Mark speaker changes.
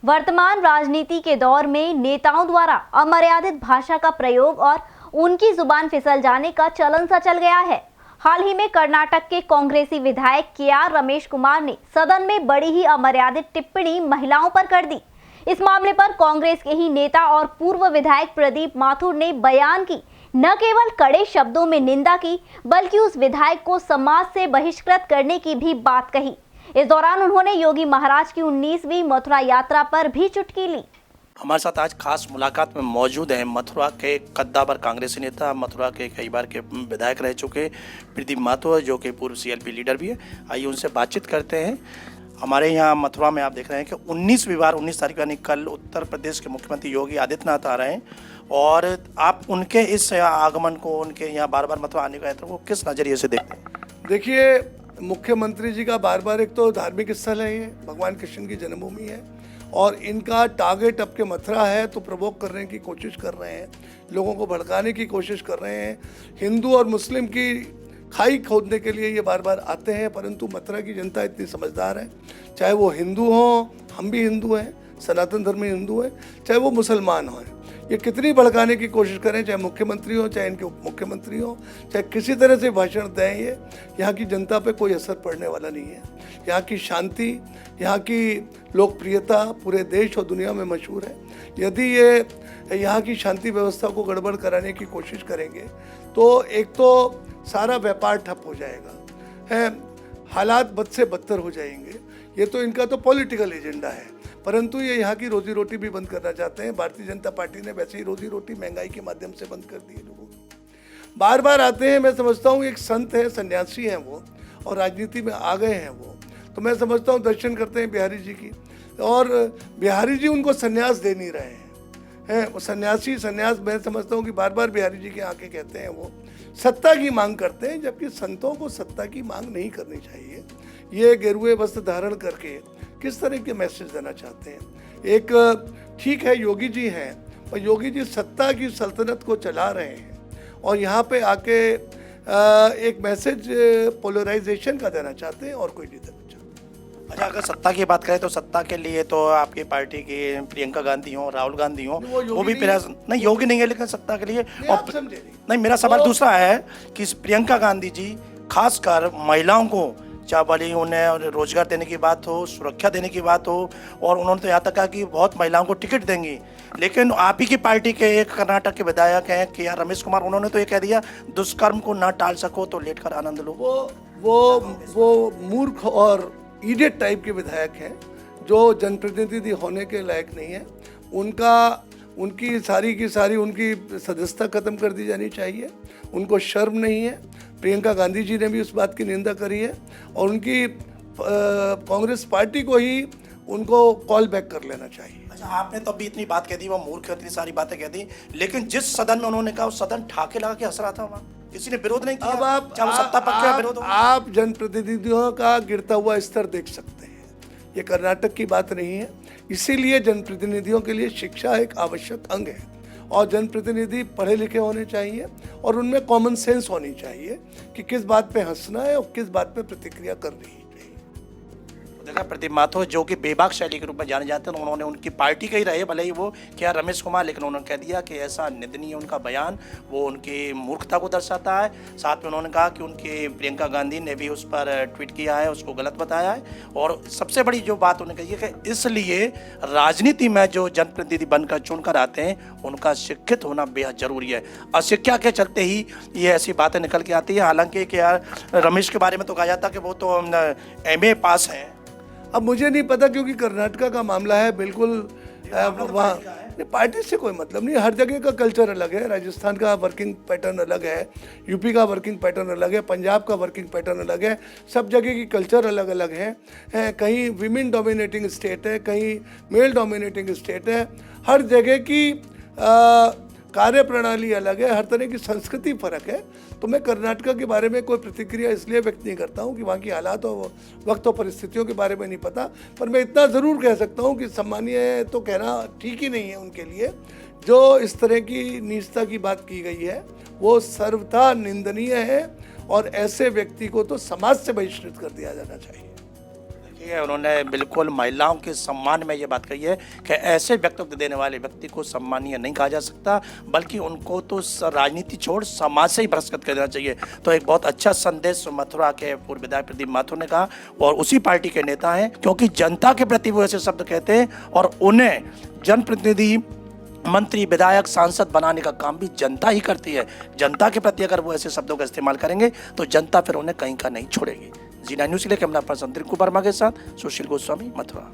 Speaker 1: वर्तमान राजनीति के दौर में नेताओं द्वारा अमर्यादित भाषा का प्रयोग और उनकी जुबान फिसल जाने का चलन सा चल गया है। हाल ही में कर्नाटक के कांग्रेसी विधायक के.आर. रमेश कुमार ने सदन में बड़ी ही अमर्यादित टिप्पणी महिलाओं पर कर दी। इस मामले पर कांग्रेस के ही नेता और पूर्व विधायक प्रदीप माथुर ने बयान की न केवल कड़े शब्दों में निंदा की, बल्कि उस विधायक को समाज से बहिष्कृत करने की भी बात कही। इस दौरान उन्होंने योगी महाराज की 19वीं मथुरा यात्रा पर भी चुटकी ली।
Speaker 2: हमारे साथ आज खास मुलाकात में मौजूद हैं मथुरा के कद्दावर कांग्रेसी नेता, मथुरा के कई बार के विधायक रह चुके प्रदीप माथुर, जो कि पूर्व सीएलपी लीडर भी है। आइए उनसे बातचीत करते हैं। हमारे यहाँ मथुरा में आप देख रहे हैं कि 19 तारीख यानी कल उत्तर प्रदेश के मुख्यमंत्री योगी आदित्यनाथ आ रहे हैं, और आप उनके इस आगमन को, उनके यहाँ बार बार मथुरा आने का यात्रा को किस नज़रिए से देखते हैं?
Speaker 3: देखिए, मुख्यमंत्री जी का बार बार, एक तो धार्मिक स्थल है, ये भगवान कृष्ण की जन्मभूमि है, और इनका टारगेट अब के मथुरा है, तो प्रवोक करने की कोशिश कर रहे हैं, लोगों को भड़काने की कोशिश कर रहे हैं। हिंदू और मुस्लिम की खाई खोदने के लिए ये बार बार आते हैं, परंतु मथुरा की जनता इतनी समझदार है, चाहे वो हिंदू हों, हम भी हिंदू हैं, सनातन धर्मी हिंदू हैं, चाहे वो मुसलमान हों, ये कितनी भड़काने की कोशिश करें, चाहे मुख्यमंत्री हो, चाहे इनके उप मुख्यमंत्री हो, चाहे किसी तरह से भाषण दें, ये यहाँ की जनता पे कोई असर पड़ने वाला नहीं है। यहाँ की शांति, यहाँ की लोकप्रियता पूरे देश और दुनिया में मशहूर है। यदि ये यहाँ की शांति व्यवस्था को गड़बड़ कराने की कोशिश करेंगे तो एक तो सारा व्यापार ठप हो जाएगा, है, हालात बद से बदतर हो जाएंगे। ये तो इनका तो पॉलिटिकल एजेंडा है, परंतु ये यहाँ की रोजी रोटी भी बंद करना चाहते हैं। भारतीय जनता पार्टी ने वैसे ही रोजी रोटी महंगाई के माध्यम से बंद कर दी है लोगों की। बार बार आते हैं, मैं समझता हूँ एक संत है, सन्यासी हैं वो, और राजनीति में आ गए हैं वो, तो मैं समझता हूँ दर्शन करते हैं बिहारी जी की, और बिहारी जी उनको सन्यास दे नहीं रहे हैं। वो सन्यास मैं समझता हूँ कि बार बार बिहारी जी के आके कहते हैं वो सत्ता की मांग करते हैं, जबकि संतों को सत्ता की मांग नहीं करनी चाहिए। ये गेरुए वस्त्र धारण करके किस तरह के मैसेज देना चाहते हैं? एक ठीक है, योगी जी हैं, पर योगी जी सत्ता की सल्तनत को चला रहे हैं, और यहाँ पे आके एक मैसेज पोलराइजेशन का देना चाहते हैं, और कोई नहीं देना चाहते।
Speaker 2: अच्छा, अगर सत्ता की बात करें तो सत्ता के लिए तो आपकी पार्टी की प्रियंका गांधी हो, राहुल गांधी हो, वो भी प्रयास नहीं, योगी नहीं है, लेकिन सत्ता के लिए नहीं। मेरा सवाल दूसरा है कि प्रियंका गांधी जी खासकर महिलाओं को, चाहे भले उन्हें रोजगार देने की बात हो, सुरक्षा देने की बात हो, और उन्होंने तो यहाँ तक कहा कि बहुत महिलाओं को टिकट देंगी, लेकिन आप ही की पार्टी के एक कर्नाटक के विधायक हैं के.आर. रमेश कुमार, उन्होंने तो ये कह दिया दुष्कर्म को ना टाल सको तो लेट कर आनंद लो।
Speaker 3: वो मूर्ख और इडियट टाइप के विधायक हैं, जो जनप्रतिनिधि होने के लायक नहीं है। उनकी सारी की सारी उनकी सदस्यता खत्म कर दी जानी चाहिए। उनको शर्म नहीं है। प्रियंका गांधी जी ने भी उस बात की निंदा करी है, और उनकी कांग्रेस पार्टी को ही उनको कॉल बैक कर लेना चाहिए।
Speaker 2: अच्छा, आपने तो अभी इतनी बात कह दी, वो मूर्ख, इतनी सारी बातें कह दी, लेकिन जिस सदन में उन्होंने कहा उस सदन ठाके लगा के हंस रहा था, वहाँ किसी ने विरोध नहीं किया।
Speaker 3: अब आप जनप्रतिनिधियों का गिरता हुआ स्तर देख सकते हैं। ये कर्नाटक की बात नहीं है, इसीलिए जनप्रतिनिधियों के लिए शिक्षा एक आवश्यक अंग है, और जनप्रतिनिधि पढ़े लिखे होने चाहिए, और उनमें कॉमन सेंस होनी चाहिए कि किस बात पे हंसना है और किस बात पे प्रतिक्रिया करनी है।
Speaker 2: देखा प्रदीप माथुर, जो कि बेबाक शैली के रूप में जाने जाते हैं, उन्होंने उनकी पार्टी के ही रहे, भले ही वो क्या रमेश कुमार, लेकिन उन्होंने कह दिया कि ऐसा निंदनीय उनका बयान, वो उनकी मूर्खता को दर्शाता है। साथ में उन्होंने कहा कि उनकी प्रियंका गांधी ने भी उस पर ट्वीट किया है, उसको गलत बताया है, और सबसे बड़ी जो बात उन्होंने कही है कि इसलिए राजनीति में जो जनप्रतिनिधि बनकर चुनकर आते हैं उनका शिक्षित होना बेहद जरूरी है। अशिक्षा के चलते ही ये ऐसी बातें निकल के आती है। हालांकि क्या रमेश के बारे में तो कहा जाता कि वो तो MA पास हैं।
Speaker 3: अब मुझे नहीं पता, क्योंकि कर्नाटका का मामला है, बिल्कुल वहाँ पार्टी से कोई मतलब नहीं। हर जगह का कल्चर अलग है। राजस्थान का वर्किंग पैटर्न अलग है, यूपी का वर्किंग पैटर्न अलग है, पंजाब का वर्किंग पैटर्न अलग है, सब जगह की कल्चर अलग अलग है। कहीं विमेन डोमिनेटिंग स्टेट है, कहीं मेल डोमिनेटिंग स्टेट है। हर जगह की कार्य प्रणाली अलग है, हर तरह की संस्कृति फर्क है। तो मैं कर्नाटका के बारे में कोई प्रतिक्रिया इसलिए व्यक्त नहीं करता हूँ कि वहाँ की हालात और वक्त और परिस्थितियों के बारे में नहीं पता, पर मैं इतना ज़रूर कह सकता हूँ कि सम्मानीय तो कहना ठीक ही नहीं है उनके लिए। जो इस तरह की नीचता की बात की गई है वो सर्वथा निंदनीय है, और ऐसे व्यक्ति को तो समाज से बहिष्कृत कर दिया जाना चाहिए।
Speaker 2: देखिए, उन्होंने बिल्कुल महिलाओं के सम्मान में ये बात कही है कि ऐसे व्यक्तित्व देने वाले व्यक्ति को सम्मानीय नहीं कहा जा सकता, बल्कि उनको तो राजनीति छोड़ समाज से ही बहिष्कृत कर देना चाहिए। तो एक बहुत अच्छा संदेश मथुरा के पूर्व विधायक प्रदीप माथुर ने कहा, और उसी पार्टी के नेता हैं, क्योंकि जनता के प्रति वो ऐसे शब्द कहते हैं और उन्हें जनप्रतिनिधि, मंत्री, विधायक, सांसद बनाने का काम भी जनता ही करती है। जनता के प्रति अगर वो ऐसे शब्दों का इस्तेमाल करेंगे तो जनता फिर उन्हें कहीं का नहीं छोड़ेगी। जी9 न्यूज़ के लिए कैमरा पर्सन दिलकुमार वर्मा के साथ सुशील गोस्वामी, मथुरा।